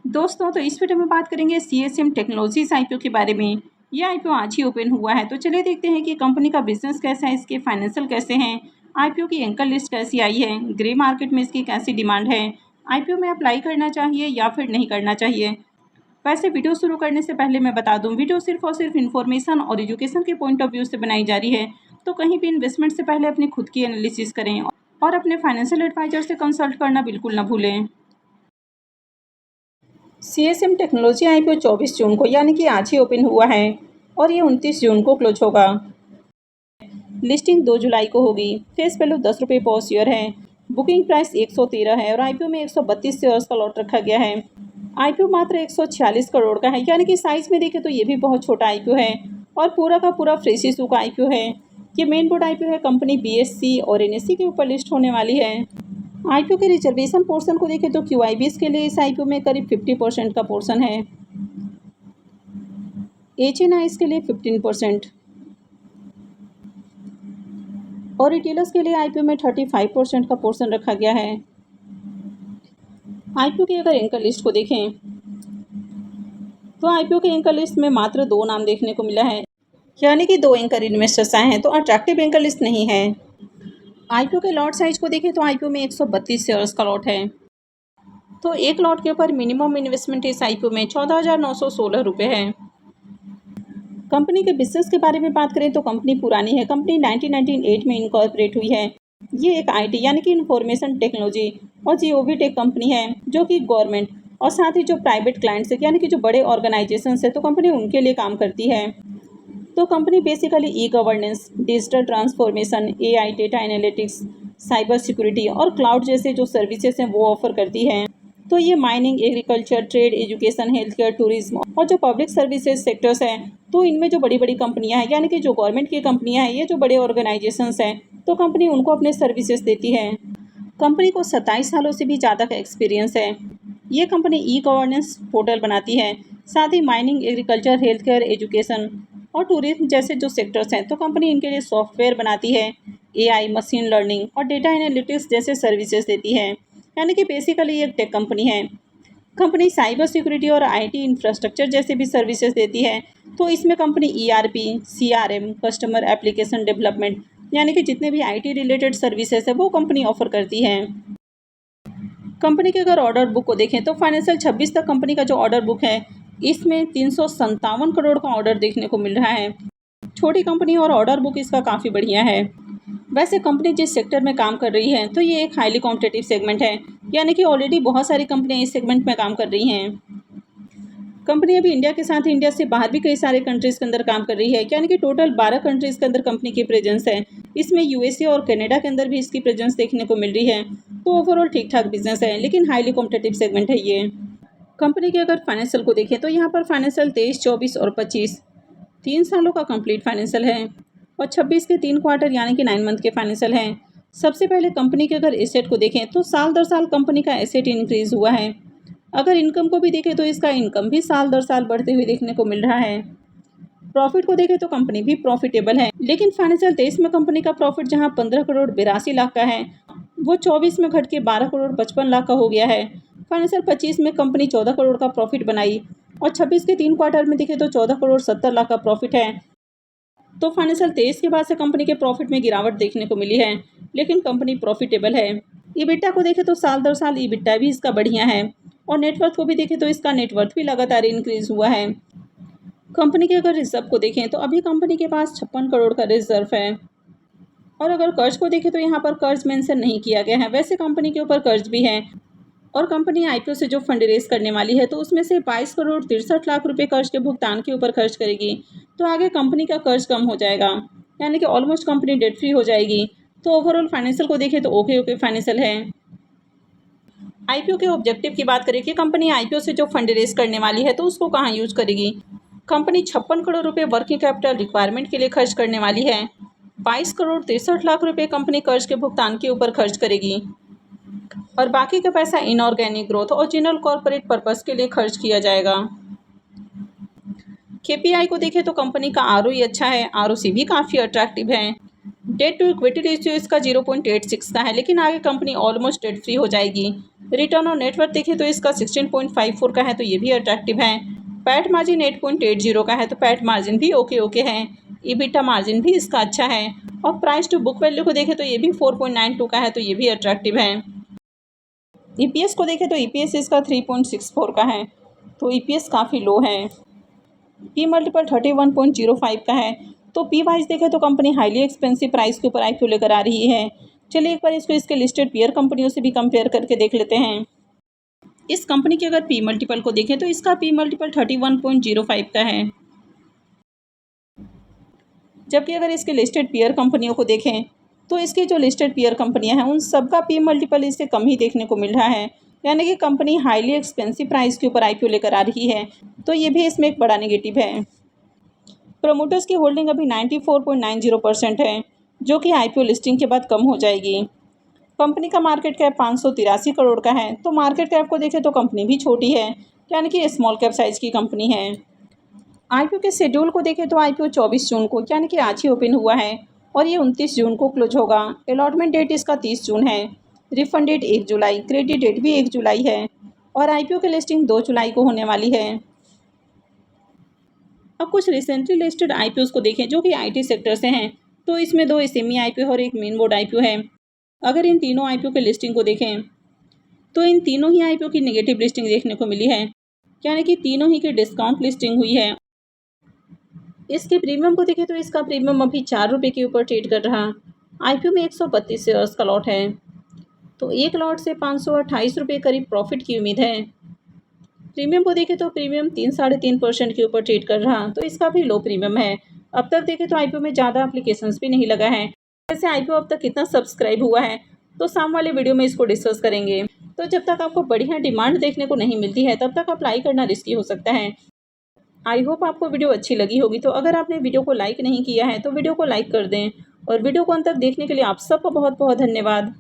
दोस्तों तो इस वीडियो में बात करेंगे सीएसएम टेक्नोलॉजीज आईपीओ के बारे में। ये आईपीओ आज ही ओपन हुआ है, तो चलिए देखते हैं कि कंपनी का बिजनेस कैसा है, इसके फाइनेंशियल कैसे हैं, आईपीओ की एंकर लिस्ट कैसी आई है, ग्रे मार्केट में इसकी कैसी डिमांड है, आईपीओ में अप्लाई करना चाहिए या फिर नहीं करना चाहिए। वैसे वीडियो शुरू करने से पहले मैं बता दूं, वीडियो सिर्फ और सिर्फ इन्फॉर्मेशन और एजुकेशन के पॉइंट ऑफ व्यू से बनाई जा रही है, तो कहीं भी इन्वेस्टमेंट से पहले अपनी खुद की एनालिसिस करें और अपने फाइनेंशियल एडवाइजर से कंसल्ट करना बिल्कुल न भूलें। सीएसएम टेक्नोलॉजी आईपीओ 24 जून को यानी कि आज ही ओपन हुआ है और ये 29 जून को क्लोज होगा। लिस्टिंग 2 जुलाई को होगी। फेस वैल्यू 10 रुपये पर शेयर है। बुकिंग प्राइस 113 है और आईपीओ में 132 शेयर्स का लॉट रखा गया है। आईपीओ मात्र 146 करोड़ का है, यानी कि साइज में देखें तो ये भी बहुत छोटा आईपीओ है और पूरा का पूरा फ्रेश इशू का आईपीओ है। ये मेन बोर्ड आईपीओ है, कंपनी बीएससी और एनएससी के ऊपर लिस्ट होने वाली है। आईपीओ के रिजर्वेशन पोर्शन को देखें तो क्यूआईबीएस के लिए इस आईपीओ में करीब 50% का पोर्शन है, एचएनआईस के लिए 15% और रिटेलर्स के लिए आईपीओ में 35% का पोर्शन रखा गया है। आईपीओ की अगर एंकर लिस्ट को देखें तो आईपीओ के एंकर लिस्ट में मात्र 2 नाम देखने को मिला है, यानी कि 2 एंकर इन्वेस्टर्स आए हैं, तो अट्रैक्टिव एंकर लिस्ट नहीं है। आईपीओ के लॉट साइज को देखें तो आईपीओ में 132 शेयर्स का लॉट है, तो एक लॉट के ऊपर मिनिमम इन्वेस्टमेंट इस आईपीओ में 14,916 रुपये है। कंपनी के बिजनेस के बारे में बात करें तो कंपनी पुरानी है। कंपनी 1998 में इनकॉर्पोरेट हुई है। ये एक आईटी यानी कि इंफॉर्मेशन टेक्नोलॉजी और जीओवी टेक कंपनी है, जो कि गवर्नमेंट और साथ ही जो प्राइवेट क्लाइंट्स है यानी कि जो बड़े ऑर्गेनाइजेशंस है, तो कंपनी उनके लिए काम करती है। तो company basically e governance, digital transformation, AI, data analytics, cyber security और क्लाउड जैसे जो सर्विसेज हैं वो ऑफर करती है। तो ये mining, agriculture, trade, education, health care, tourism और जो पब्लिक सर्विसेज सेक्टर्स हैं, तो इनमें जो बड़ी बड़ी कंपनियां हैं यानी कि जो गवर्नमेंट की कंपनियां हैं, ये जो बड़े ऑर्गेनाइजेशंस हैं, तो कंपनी उनको अपने सर्विसेज देती है। कंपनी को 27 सालों से भी ज़्यादा का एक्सपीरियंस है। ये कंपनी ई गवर्नेंस पोर्टल बनाती है, साथ ही mining, agriculture, health care, education और टूरिज्म जैसे जो सेक्टर्स हैं, तो कंपनी इनके लिए सॉफ्टवेयर बनाती है, एआई, मशीन लर्निंग और डेटा एनालिटिक्स जैसे सर्विसेज देती है, यानी कि बेसिकली एक टेक कंपनी है। कंपनी साइबर सिक्योरिटी और आईटी इंफ्रास्ट्रक्चर जैसे भी सर्विसेज देती है, तो इसमें company ERP, CRM, customer application development यानी कि जितने भी आईटी रिलेटेड सर्विसेज है वो कंपनी ऑफर करती है। कंपनी के अगर ऑर्डर बुक को देखें तो फाइनेंशियल 26 तक कंपनी का जो ऑर्डर बुक है, इसमें 357 करोड़ का ऑर्डर देखने को मिल रहा है। छोटी कंपनी और ऑर्डर बुक इसका काफ़ी बढ़िया है। वैसे कंपनी जिस सेक्टर में काम कर रही है, तो ये एक हाईली कॉम्पिटिटिव सेगमेंट है, यानी कि ऑलरेडी बहुत सारी कंपनियां इस सेगमेंट में काम कर रही हैं। कंपनी अभी इंडिया के साथ ही इंडिया से बाहर भी कई सारे कंट्रीज़ के अंदर काम कर रही है, यानी कि टोटल 12 कंट्रीज़ के अंदर कंपनी की प्रेजेंस है। इसमें यूएसए और कनाडा के अंदर भी इसकी प्रेजेंस देखने को मिल रही है। तो ओवरऑल ठीक ठाक बिजनेस है, लेकिन हाईली कॉम्पिटिटिव सेगमेंट है ये। कंपनी के अगर फाइनेंशियल को देखें तो यहाँ पर फाइनेंशियल 23, 24 और 25 3 सालों का कंप्लीट फाइनेंशियल है और 26 के 3 क्वार्टर यानी कि 9 मंथ के फाइनेंशियल हैं। सबसे पहले कंपनी के अगर एसेट को देखें तो साल दर साल कंपनी का एसेट इंक्रीज हुआ है। अगर इनकम को भी देखें तो इसका इनकम भी साल दर साल बढ़ते हुए देखने को मिल रहा है। प्रॉफिट को देखें तो कंपनी भी प्रॉफिटेबल है, लेकिन फाइनेंशियल 23 में कंपनी का प्रॉफिट जहां 15 करोड़ 82 लाख का है, वो 24 में घट के 12 करोड़ 55 लाख का हो गया है। फाइनेंशियल 25 में कंपनी 14 करोड़ का प्रॉफिट बनाई और 26 के 3 क्वार्टर में देखें तो 14 करोड़ 70 लाख का प्रॉफिट है। तो फाइनेंशियल 23 के बाद से कंपनी के प्रॉफिट में गिरावट देखने को मिली है, लेकिन कंपनी प्रॉफिटेबल है। ईबिटा को देखें तो साल दर साल ईबिटा भी इसका बढ़िया है और नेटवर्थ को भी देखें तो इसका नेटवर्थ भी लगातार इंक्रीज हुआ है। कंपनी के अगर रिजर्व को देखें तो अभी कंपनी के पास 56 करोड़ का रिजर्व है और अगर कर्ज को देखें तो यहाँ पर कर्ज मेंशन नहीं किया गया है। वैसे कंपनी के ऊपर कर्ज भी है और कंपनी आईपीओ से जो फंड रेज करने वाली है, तो उसमें से 22 करोड़ 63 लाख रुपए कर्ज के भुगतान के ऊपर खर्च करेगी, तो आगे कंपनी का कर्ज कम हो जाएगा, यानी कि ऑलमोस्ट कंपनी डेट फ्री हो जाएगी। तो ओवरऑल फाइनेंशियल को देखें तो ओके फाइनेंशियल है। आईपीओ के ऑब्जेक्टिव की बात करें कि कंपनी आईपीओ से जो फंड रेज करने वाली है, तो उसको कहाँ यूज करेगी। कंपनी 56 करोड़ रुपये वर्किंग कैपिटल रिक्वायरमेंट के लिए खर्च करने वाली है। 22 करोड़ 63 लाख रुपये कंपनी कर्ज के भुगतान के ऊपर खर्च करेगी और बाकी का पैसा इनऑर्गेनिक ग्रोथ और जनरल कॉर्पोरेट पर्पस के लिए खर्च किया जाएगा। केपीआई को देखें तो कंपनी का आरओई अच्छा है, आरओसी भी काफ़ी अट्रैक्टिव है। डेट टू इक्विटी रेशियो इसका 0.86 का है, लेकिन आगे कंपनी ऑलमोस्ट डेट फ्री हो जाएगी। रिटर्न ऑन नेटवर्थ देखें तो इसका 16.54 का है, तो ये भी अट्रैक्टिव है। पैट मार्जिन 8.80 का है, तो पैट मार्जिन भी ओके है। ईबिटा मार्जिन भी इसका अच्छा है। और प्राइस टू बुक वैल्यू को देखें तो ये भी 4.92 का है, तो ये भी अट्रैक्टिव है। ईपीएस को देखें तो ईपीएस इसका 3.64 का है, तो ईपीएस काफ़ी लो है। पी मल्टीपल 31.05 का है, तो पी वाइज देखें तो कंपनी हाईली एक्सपेंसिव प्राइस के ऊपर आईपीओ लेकर आ रही है। चलिए एक बार इसको इसके लिस्टेड पीयर कंपनियों से भी कंपेयर करके देख लेते हैं। इस कंपनी के अगर पी मल्टीपल को देखें तो इसका पी मल्टीपल 31.05 का है, जबकि अगर इसके लिस्टेड पीयर कंपनियों को देखें तो इसकी जो लिस्टेड पीयर कंपनियां हैं उन सबका पी मल्टीपल इससे कम ही देखने को मिल रहा है। यानी कि कंपनी हाईली एक्सपेंसिव प्राइस के ऊपर आईपीओ लेकर आ रही है, तो ये भी इसमें एक बड़ा नेगेटिव है। प्रोमोटर्स की होल्डिंग अभी 94.90% है, जो कि आईपीओ लिस्टिंग के बाद कम हो जाएगी। कंपनी का मार्केट कैप 583 करोड़ का है, तो मार्केट कैप को देखें तो कंपनी भी छोटी है, यानी कि स्मॉल कैप साइज़ की कंपनी है। आईपीओ के शेड्यूल को देखें तो आईपीओ 24 जून को यानी कि आज ही ओपन हुआ है और ये 29 जून को क्लोज होगा। अलॉटमेंट डेट इसका 30 जून है। रिफंड डेट 1 जुलाई, क्रेडिट डेट भी 1 जुलाई है और आईपीओ की लिस्टिंग 2 जुलाई को होने वाली है। अब कुछ रिसेंटली लिस्टेड आईपीओस को देखें जो कि आईटी सेक्टर से हैं, तो इसमें 2 एसएमई आईपीओ और एक मेन बोर्ड आईपीओ है। अगर इन तीनों आईपीओ की लिस्टिंग को देखें तो इन तीनों ही आईपीओ की नेगेटिव लिस्टिंग देखने को मिली है, यानी कि तीनों ही की डिस्काउंट लिस्टिंग हुई है। इसके प्रीमियम को देखें तो इसका प्रीमियम अभी 4 रुपये के ऊपर ट्रेड कर रहा। आईपीओ में 132 शेयर्स का लॉट है, तो एक लॉट से 528 रुपये करीब प्रॉफिट की उम्मीद है। प्रीमियम को देखें तो प्रीमियम 3-3.5% के ऊपर ट्रेड कर रहा, तो इसका भी लो प्रीमियम है। अब तक देखें तो आईपीओ में ज़्यादा एप्लीकेशंस भी नहीं लगा है। वैसे आईपीओ अब तक कितना सब्सक्राइब हुआ है तो सामने वाले वीडियो में इसको डिस्कस करेंगे। तो जब तक आपको बढ़िया डिमांड देखने को नहीं मिलती है तब तक अप्लाई करना रिस्की हो सकता है। आई होप आपको वीडियो अच्छी लगी होगी। तो अगर आपने वीडियो को लाइक नहीं किया है तो वीडियो को लाइक कर दें और वीडियो को अंत तक देखने के लिए आप सबका बहुत बहुत धन्यवाद।